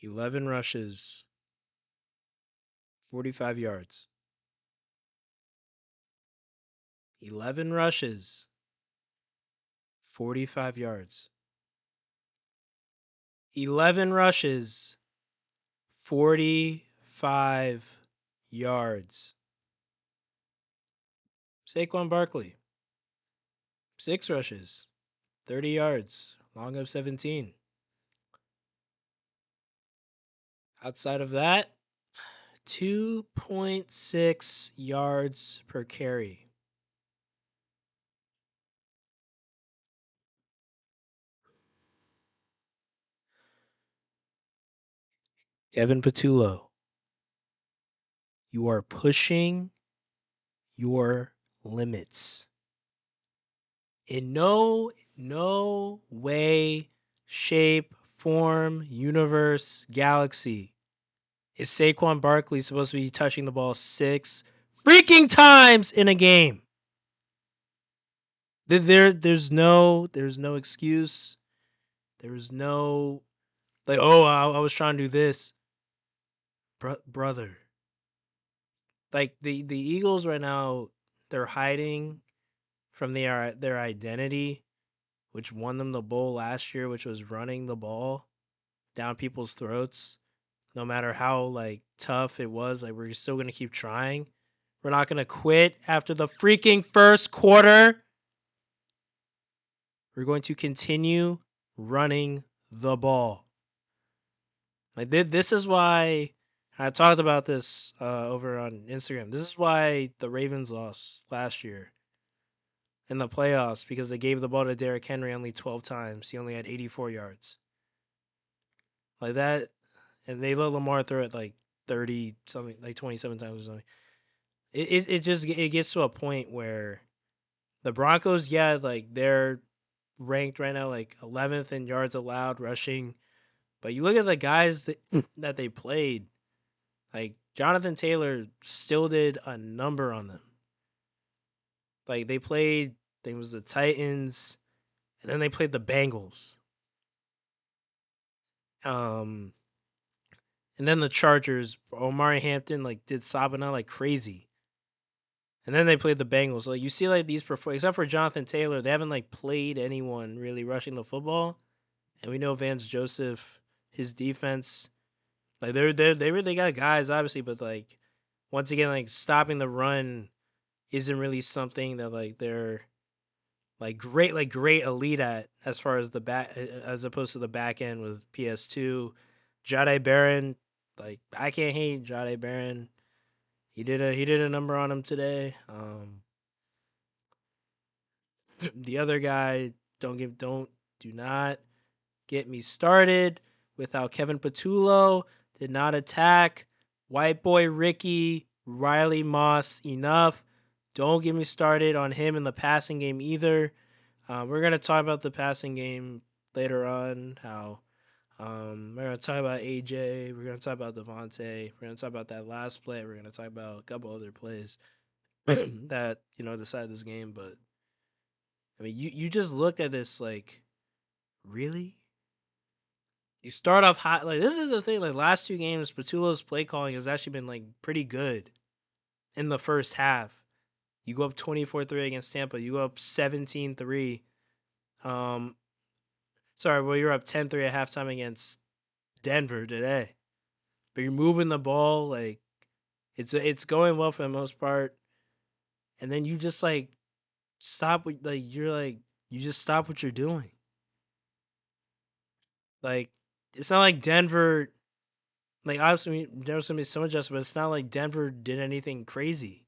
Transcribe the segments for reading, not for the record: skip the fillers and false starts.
11 rushes, 45 yards. 11 rushes, 45 yards. 11 rushes, 45 yards. Saquon Barkley, 6 rushes, 30 yards, long of 17. Outside of that, 2.6 yards per carry. Kevin Patullo, you are pushing your limits. In no way, shape, form, universe, galaxy is Saquon Barkley supposed to be touching the ball 6 freaking times in a game. There's no excuse. There's no like, oh, I was trying to do this, brother. Like the Eagles right now, they're hiding from their identity, which won them the bowl last year, which was running the ball down people's throats. No matter how like tough it was, like we're still gonna keep trying. We're not gonna quit after the freaking first quarter. We're going to continue running the ball. Like this is why I talked about this over on Instagram. This is why the Ravens lost last year in the playoffs because they gave the ball to Derrick Henry only 12 times. He only had 84 yards. Like that, and they let Lamar throw it like 30 something, like 27 times or something. It just it gets to a point where the Broncos, yeah, like they're ranked right now like 11th in yards allowed rushing, but you look at the guys that that they played, like Jonathan Taylor still did a number on them. Like they played, I think it was the Titans, and then they played the Bengals. Um, and then the Chargers. Omari Hampton like did Sabana like crazy. And then they played the Bengals. Like you see, like these except for Jonathan Taylor, they haven't like played anyone really rushing the football. And we know Vance Joseph, his defense, like they really got guys obviously, but like once again, like stopping the run isn't really something that like they're like great elite at as far as the back as opposed to the back end with PS2. Jade Barron, like I can't hate Jade Barron. He did a number on him today. The other guy, do not get me started with how Kevin Patullo did not attack white boy Ricky Riley Moss enough. Don't get me started on him in the passing game either. We're gonna talk about the passing game later on. How we're gonna talk about AJ. We're gonna talk about Devontae. We're gonna talk about that last play. We're gonna talk about a couple other plays that decided this game. But I mean, you just looked at this like, really? You start off hot. Like this is the thing. Like last two games, Patullo's play calling has actually been like pretty good in the first half. You go up 24-3 against Tampa. You go up 17-3. Um, sorry, well you're up 10-3 at halftime against Denver today. But you're moving the ball like it's going well for the most part. And then you just like stop with like you're like you just stop what you're doing. Like it's not like Denver. Like obviously there's gonna be so much adjustment, but it's not like Denver did anything crazy.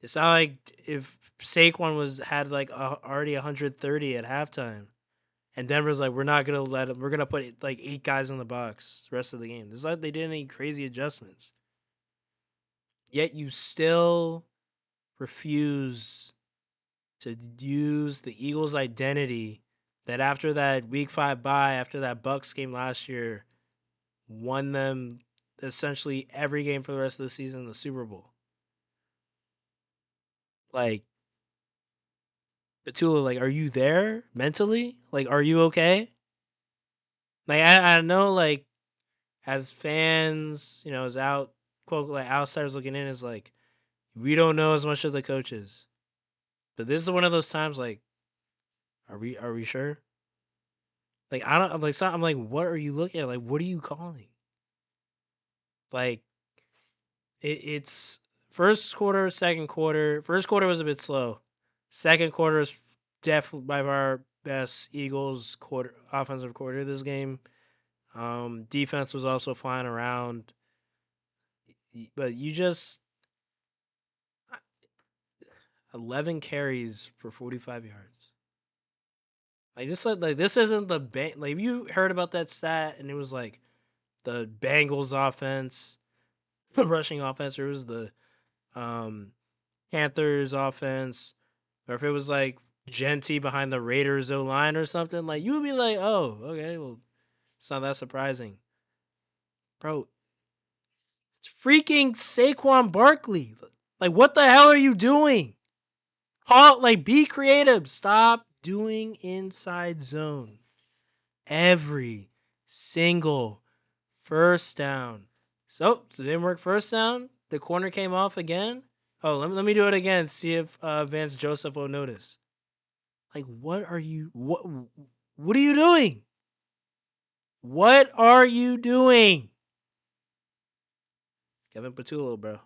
It's not like if Saquon had like already 130 at halftime, and Denver's like, we're not gonna let him. We're gonna put like 8 guys in the box the rest of the game. It's like they did any crazy adjustments. Yet you still refuse to use the Eagles' identity that after that Week 5 bye, after that Bucks game last year, won them essentially every game for the rest of the season in the Super Bowl. Like Batula, like, are you there mentally? Like, are you okay? Like, I know, like, as fans, as out quote like outsiders looking in, is like we don't know as much as the coaches. But this is one of those times like, are we sure? Like I don't I'm like so I'm like, what are you looking at? Like what are you calling? Like it's first quarter, second quarter. First quarter was a bit slow. Second quarter is definitely by our best Eagles quarter offensive quarter this game. Defense was also flying around, but you just 11 carries for 45 yards. Like just like this isn't the like you heard about that stat and it was like the Bengals offense, the rushing offense, or it was the um Panthers offense, or if it was like Genty behind the Raiders O line or something, like you would be like, oh, okay, well, it's not that surprising, bro. It's freaking Saquon Barkley. Like, what the hell are you doing? Like, be creative. Stop doing inside zone every single first down. So it didn't work first down. The corner came off again. Oh, let me do it again. See if Vance Joseph will notice. Like, what are you doing? What are you doing? Kevin Patullo, bro.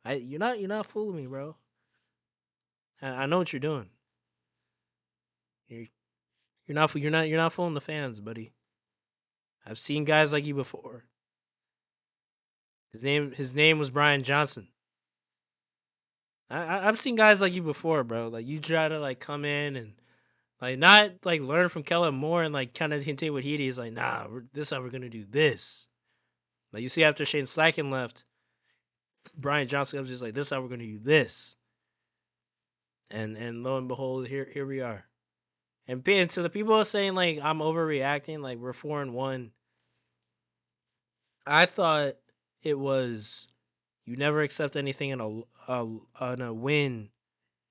You're not fooling me, bro. I know what you're doing. You're you're not fooling the fans, buddy. I've seen guys like you before. His name was Brian Johnson. I've seen guys like you before, bro. Like you try to like come in and like not like learn from Kellen Moore and like kind of continue what he did. He's like, nah, this is how we're gonna do this. Like you see after Shane Steichen left, Brian Johnson was just like, this is how we're gonna do this. And lo and behold, here we are. And to the people who are saying like I'm overreacting, like we're 4-1. I thought it was you never accept anything in a win,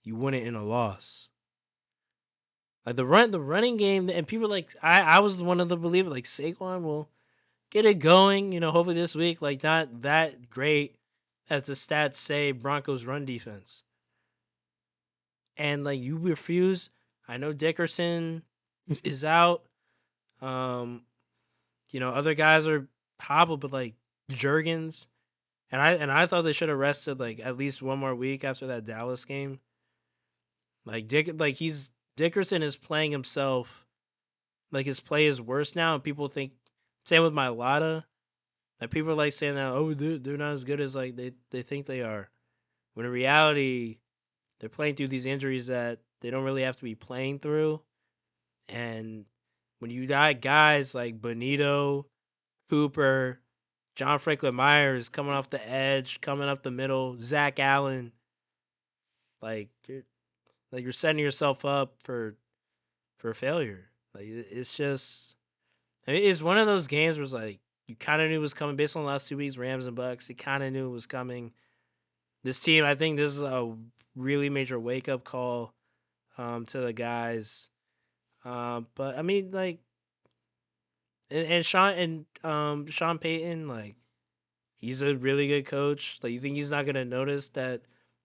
you win it in a loss. Like the running game, and people like I was one of the believers like Saquon will get it going. Hopefully this week, like not that great as the stats say. Broncos run defense, and like you refuse. I know Dickerson is out. Um, other guys are hobbled, but like Jurgens, and I thought they should have rested like at least one more week after that Dallas game. Like Dickerson is playing himself. Like his play is worse now, and people think same with Mailata. Like people are like saying that they're not as good as like they think they are. When in reality, they're playing through these injuries that they don't really have to be playing through. And when you got guys like Bonito, Cooper, John Franklin Myers coming off the edge, coming up the middle, Zach Allen, like you're setting yourself up for failure. Like it's just, it's one of those games where it's like you kind of knew it was coming based on the last 2 weeks, Rams and Bucks. You kind of knew it was coming. This team, I think this is a really major wake up call to the guys. But I mean, like, and Sean Payton, like, he's a really good coach. Like, you think he's not gonna notice that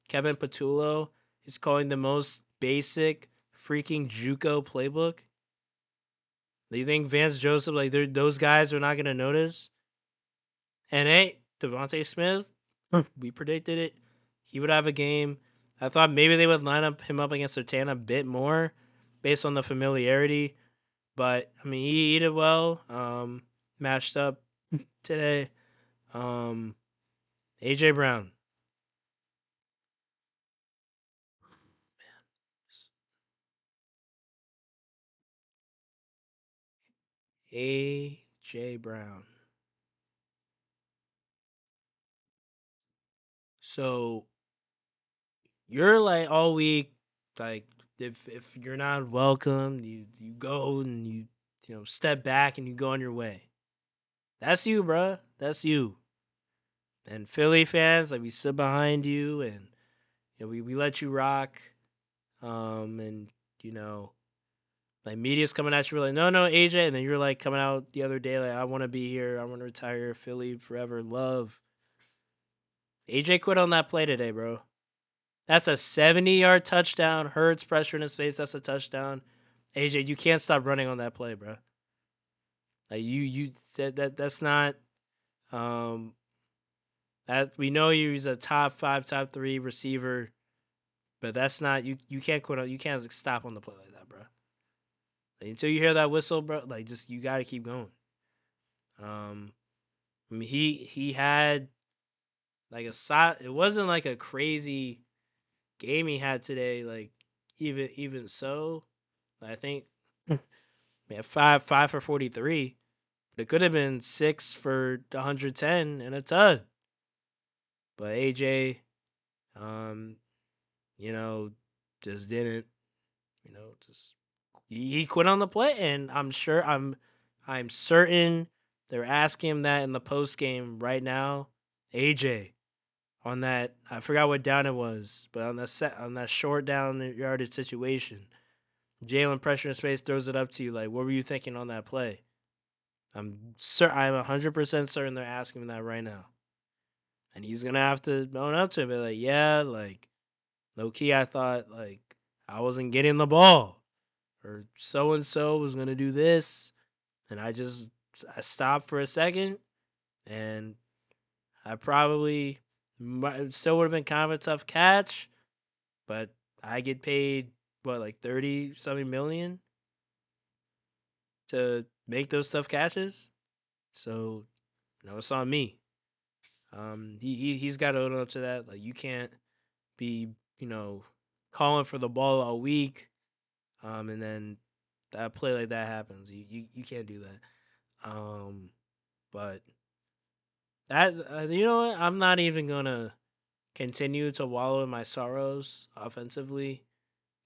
Kevin Patullo is calling the most basic freaking JUCO playbook? Do you think Vance Joseph, like, those guys are not gonna notice? And hey, Devontae Smith, we predicted it. He would have a game. I thought maybe they would line him up against Sertan a bit more based on the familiarity. But I mean, he did well. Matched up today. Um, AJ Brown. AJ Brown. So you're like all week, like if you're not welcome, you go and you step back and you go on your way. That's you, bruh. That's you. And Philly fans, like we stood behind you and we let you rock. And you know Like media's coming at you like, no, no, AJ, and then you're like coming out the other day like, I want to be here, I want to retire, Philly forever, love. AJ quit on that play today, bro. That's a 70-yard touchdown. Hurts pressure in his face. That's a touchdown. AJ, you can't stop running on that play, bro. Like you that's not um that we know he's a top 5, top 3 receiver, but that's not you can't quit on you can't stop on the play like that, bro. Like, until you hear that whistle, bro, like just you got to keep going. Um I mean he had like it wasn't like a crazy game he had today, like even so, I think man, five for 43. But it could have been 6 for 110 and a tud. But AJ, um, you know, just didn't, just he quit on the play, and I'm certain they're asking him that in the post game right now. AJ on that, I forgot what down it was, but on that short down yardage situation, Jalen pressure in space throws it up to you. Like, what were you thinking on that play? I'm 100% certain they're asking him that right now, and he's gonna have to own up to it. Be like, yeah, like low key, I thought like I wasn't getting the ball, or so and so was gonna do this, and I stopped for a second, and I probably still would have been kind of a tough catch, but I get paid what like 30 something million to make those tough catches, so it's on me. He's got to own up to that. Like you can't be calling for the ball all week, and then that play like that happens. You can't do that. But that you know what? I'm not even gonna continue to wallow in my sorrows offensively.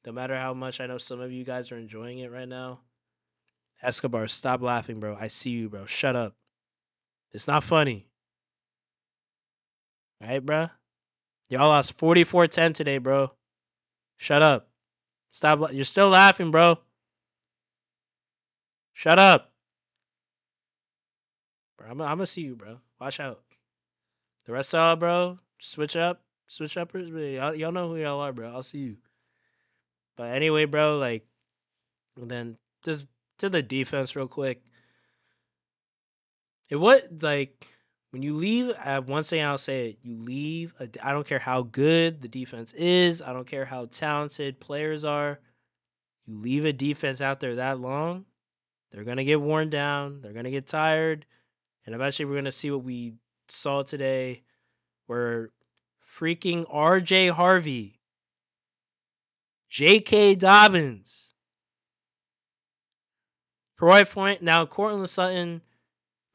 No matter how much I know some of you guys are enjoying it right now. Escobar, stop laughing, bro. I see you, bro. Shut up. It's not funny. All right, bro? Y'all lost 44-10 today, bro. Shut up. Stop. You're still laughing, bro. Shut up. Bro, I'm gonna see you, bro. Watch out. The rest of y'all, bro, switch up. Switch uppers. Y'all know who y'all are, bro. I'll see you. But anyway, bro, like, and then just to the defense real quick. It was like when you leave, one thing I'll say, you leave. I don't care how good the defense is. I don't care how talented players are. You leave a defense out there that long, they're gonna get worn down. They're gonna get tired, and eventually we're gonna see what we saw today, where freaking R.J. Harvey, J.K. Dobbins, Troy Point. Now Cortland Sutton.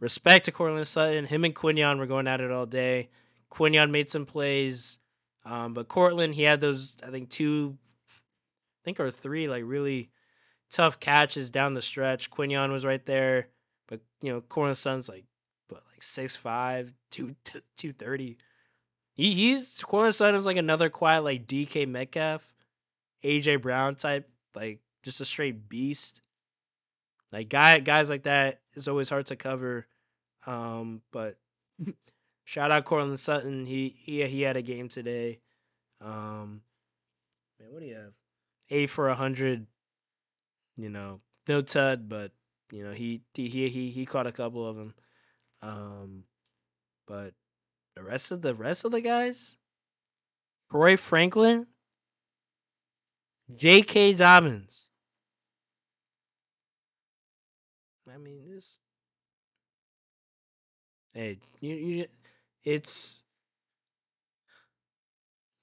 Respect to Cortland Sutton. Him and Quinion were going at it all day. Quinion made some plays, but Cortland, he had those, I think or three, like really tough catches down the stretch. Quinion was right there, but Cortland Sutton's like what, like 6'5", 230. He's Cortland Sutton's like another quiet like DK Metcalf, AJ Brown type, like just a straight beast. Like guys like that is always hard to cover. But shout out Cortland Sutton. He had a game today. Man, what do you have? 8 for 100. You know, no tud, but he caught a couple of them. Um, but the rest of the guys, Roy Franklin, J.K. Dobbins. I mean, this. Hey, it's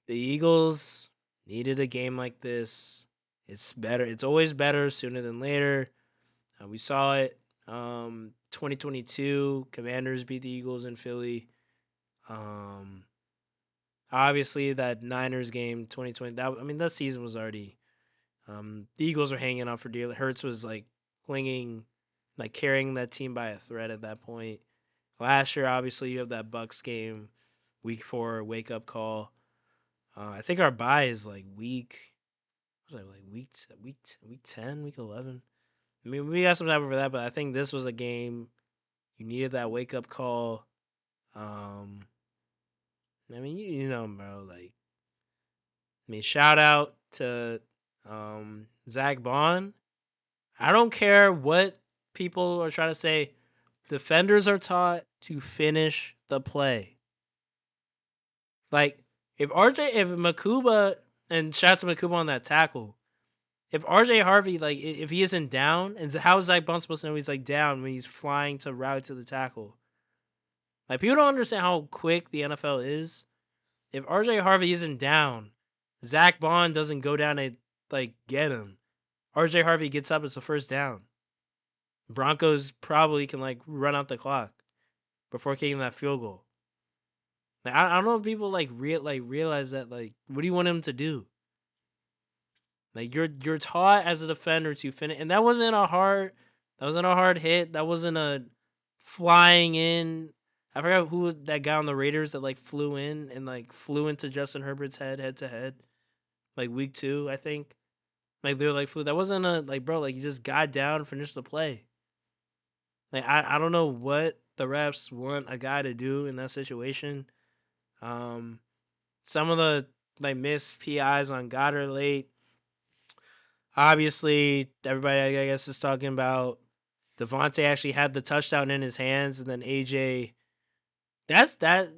the Eagles needed a game like this. It's better. It's always better sooner than later. We saw it. 2022 Commanders beat the Eagles in Philly. Um, Obviously that Niners game 2020. That season was already. The Eagles were hanging on for dear. Hurts was like clinging, like carrying that team by a thread at that point. Last year, obviously, you have that Bucks game, week 4 wake up call. I think our bye is like week. Was it like week 10, week 11? I mean, we got some time for that, but I think this was a game you needed that wake up call. Um, I mean, you know, bro. Like, I mean, shout out to Zach Bond. I don't care what people are trying to say. Defenders are taught to finish the play. Like, if Makuba, and shout out to Makuba on that tackle. If RJ Harvey, like, if he isn't down, and how is Zach Bond supposed to know he's like down when he's flying to route to the tackle? Like, people don't understand how quick the NFL is. If RJ Harvey isn't down, Zach Bond doesn't go down and like get him. RJ Harvey gets up, it's a first down. Broncos probably can like run out the clock before kicking that field goal. Like, I don't know if people realize that. Like, what do you want him to do? Like, you're taught as a defender to finish, and that wasn't a hard hit. That wasn't a flying in. I forgot who that guy on the Raiders that like flew in and like flew into Justin Herbert's head to head, like week 2, I think. Like, they're like flew. That wasn't a like, bro. Like, you just got down, finished the play. Like, I don't know what the refs want a guy to do in that situation. Um, some of the like missed PIs on Goddard late. Obviously, everybody I guess is talking about Devontae actually had the touchdown in his hands, and then AJ. That's that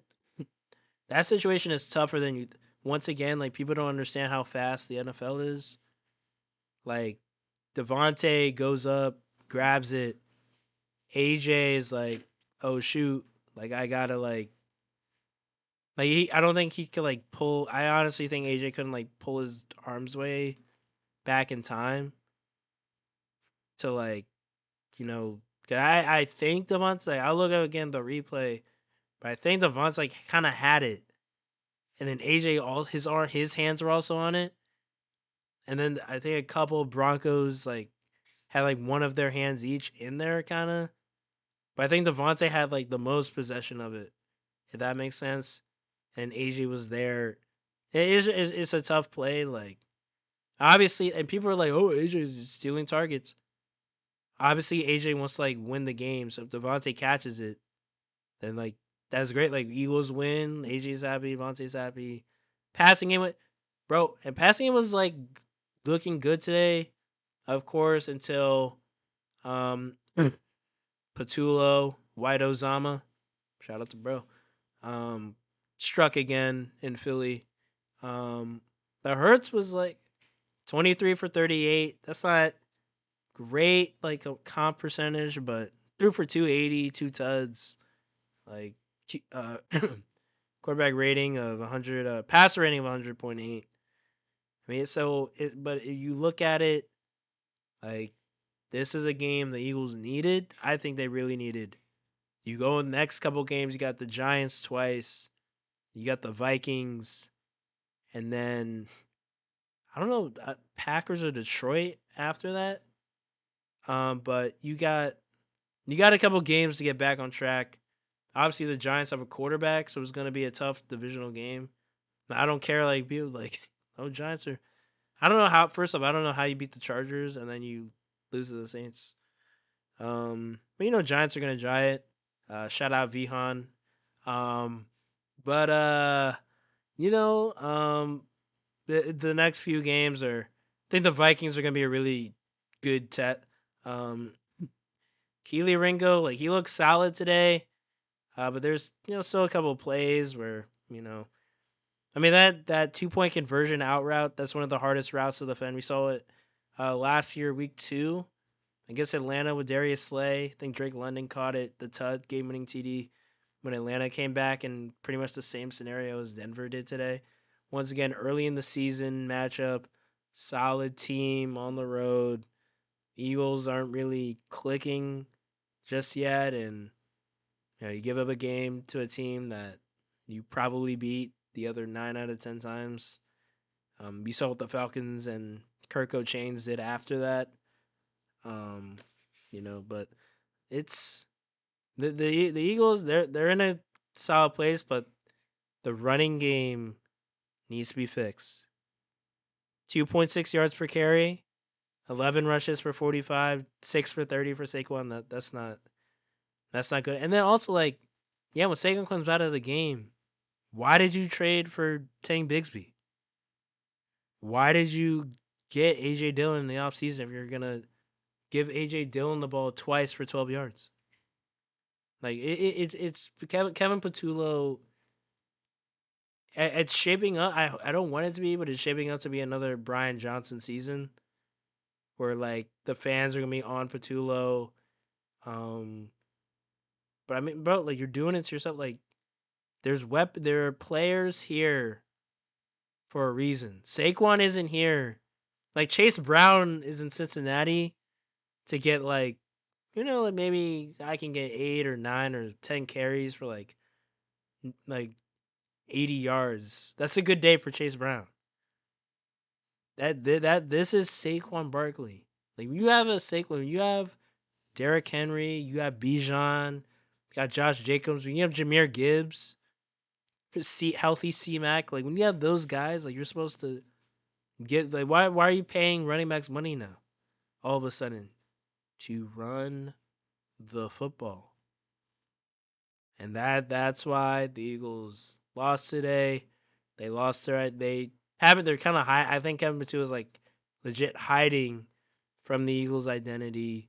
situation is tougher than you. Once again, like, people don't understand how fast the NFL is. Like, Devontae goes up, grabs it. AJ is like, oh shoot, like I gotta I don't think he could like pull. I honestly think AJ couldn't like pull his arms way back in time to like, you know. 'Cause I think Devontae. I'll look up again the replay, but I think Devontae like kind of had it, and then AJ all his hands were also on it, and then I think a couple of Broncos like had like one of their hands each in there kind of. But I think Devontae had like the most possession of it, if that makes sense. And AJ was there. It's a tough play, like, obviously, and people are like, "Oh, AJ is stealing targets." Obviously, AJ wants to like win the game, so if Devontae catches it, then like that's great. Like, Eagles win, AJ's happy, Devontae's happy. Passing game, bro, and passing game was like looking good today, of course, until um Patullo, White Ozama, shout out to bro, um struck again in Philly. Um, the Hurts was like 23 for 38. That's not great, like a comp percentage, but threw for 280, two tuds, like uh, quarterback rating of 100, passer rating of 100.8. I mean, but if you look at it, like, this is a game the Eagles needed. I think they really needed. You go in the next couple games, you got the Giants twice, you got the Vikings, and then I don't know, Packers or Detroit after that. But you got a couple games to get back on track. Obviously, the Giants have a quarterback, so it's going to be a tough divisional game. I don't care, like, people like, oh, Giants are. I don't know how. First off, I don't know how you beat the Chargers and then you lose to the Saints. But Giants are going to try it. Shout out Vihan. Um, but you know, the next few games are. I think the Vikings are going to be a really good test. Um, Keely Ringo, like, he looks solid today. But there's still a couple of plays where I mean, that 2 point conversion out route, that's one of the hardest routes to defend. We saw it last year, week 2. I guess Atlanta with Darius Slay. I think Drake London caught it, the game winning TD when Atlanta came back, in pretty much the same scenario as Denver did today. Once again, early in the season matchup, solid team on the road. Eagles aren't really clicking just yet, and you give up a game to a team that you probably beat the other 9 out of 10 times. You saw what the Falcons and Kirko Chains did after that. Um, but it's the Eagles. They're in a solid place, but the running game needs to be fixed. 2.6 yards per carry. 11 rushes for 45, 6 for 30 for Saquon. That's not good. And then also like, yeah, when Saquon comes out of the game, why did you trade for Tank Bigsby? Why did you get AJ Dillon in the offseason if you're gonna give AJ Dillon the ball twice for 12 yards? Like it's Kevin Patullo. It's shaping up. I don't want it to be, but it's shaping up to be another Brian Johnson season where like the fans are gonna be on Patullo. Um, but I mean, bro, like you're doing it to yourself. Like there are players here for a reason. Saquon isn't here. Like Chase Brown is in Cincinnati to get like, like maybe I can get 8 or 9 or 10 carries for like 80 yards. That's a good day for Chase Brown. That this is Saquon Barkley. Like you have a Saquon, you have Derrick Henry, you have Bijan, you got Josh Jacobs, you have Jameer Gibbs, healthy C Mac. Like when you have those guys, like you're supposed to get like why are you paying running backs money now? All of a sudden to run the football. And that's why the Eagles lost today. They lost their they haven't they're kind of high. I think Kevin Patullo is like legit hiding from the Eagles' identity.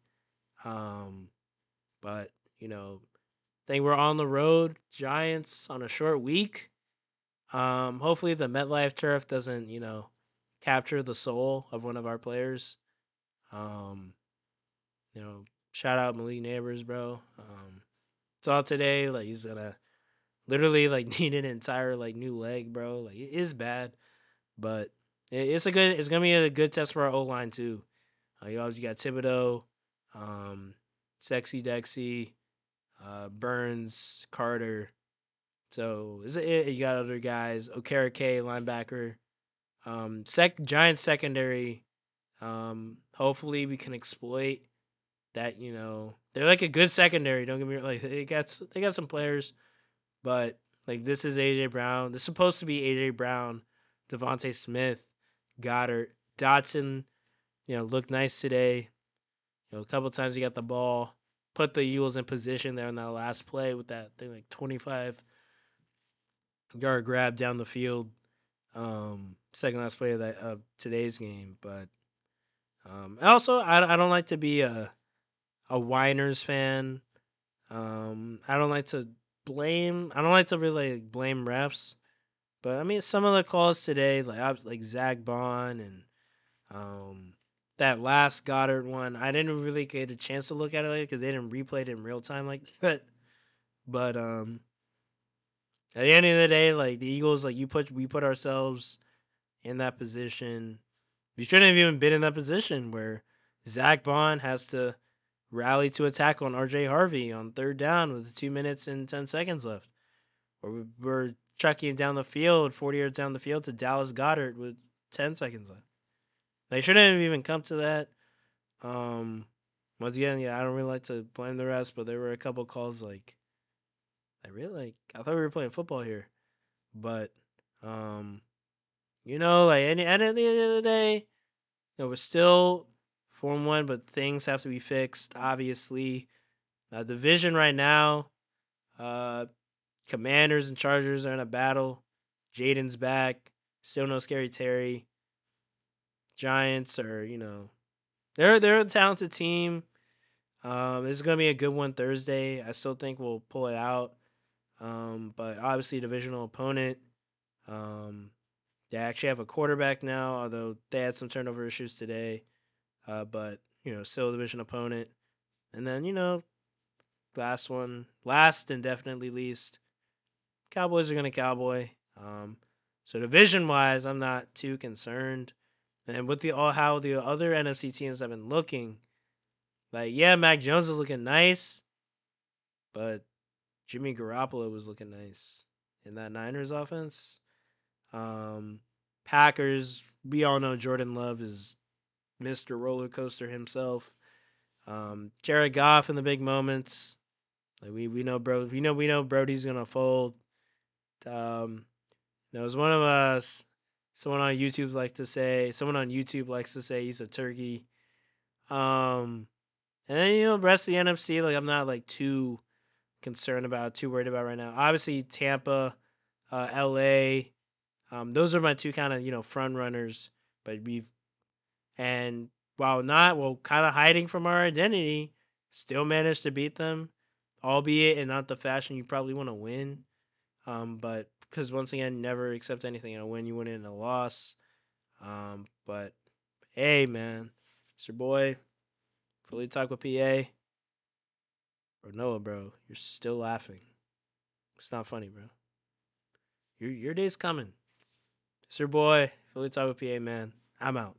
Um, but I think we're on the road. Giants on a short week. Hopefully the MetLife turf doesn't capture the soul of one of our players. Um, you know, shout out Malik Neighbors, bro. Saw today like he's gonna literally like need an entire like new leg, bro. Like it is bad, but it's gonna be a good test for our O line too. You obviously got Thibodeau, um, Sexy Dexy, Burns, Carter. So you got other guys, Okara K linebacker, Giants secondary. Hopefully we can exploit that. They're like a good secondary. Don't get me wrong. Like they got some players. But like this is AJ Brown. This is supposed to be AJ Brown, Devontae Smith, Goddard, Dotson. Looked nice today. A couple times he got the ball, put the Eagles in position there on that last play with that thing like 25-yard grab down the field. Second last play of today's game. But also I don't like to be a Winers fan. I don't like to blame. I don't like to really blame refs. But I mean, some of the calls today, like Zach Bond and um, that last Goddard one, I didn't really get a chance to look at it because they didn't replay it in real time like that. But at the end of the day, like the Eagles, like we put ourselves in that position. We shouldn't have even been in that position where Zach Bond has to rally to attack on RJ Harvey on third down with 2 minutes and 10 seconds left. Or we're chucking it down the field, 40 yards down the field to Dallas Goddard with 10 seconds left. They shouldn't have even come to that. Um, Once again, yeah, I don't really like to blame the rest, but there were a couple calls I thought we were playing football here, but um, like at the end of the day, we're still Form One, but things have to be fixed. Obviously, division right now, uh, Commanders and Chargers are in a battle. Jaden's back. Still no Scary Terry. Giants are, they're a talented team. This is gonna be a good one Thursday. I still think we'll pull it out. But obviously divisional opponent. Um, they actually have a quarterback now, although they had some turnover issues today. But still a division opponent. And then last and definitely least, Cowboys are gonna cowboy. So division wise, I'm not too concerned. And with how the other NFC teams have been looking, like yeah, Mac Jones is looking nice, but Jimmy Garoppolo was looking nice in that Niners offense. Um, Packers, we all know Jordan Love is Mr. Roller Coaster himself. Jared Goff in the big moments. Like we know bro we know Brody's gonna fold. Um, as one of us someone on YouTube likes to say he's a turkey. Um, and then the rest of the NFC, like I'm not like too concerned about, too worried about right now. Obviously, Tampa, LA, those are my two kind of front runners. But we've and while not kind of hiding from our identity, still managed to beat them, albeit in not the fashion you probably want to win. But because once again, never accept anything in a win. You win it in a loss. But hey, man, it's your boy, Fully Talk with PA. Or Noah, bro, you're still laughing. It's not funny, bro. Your day's coming. It's your boy, Fully Talk with PA, man. I'm out.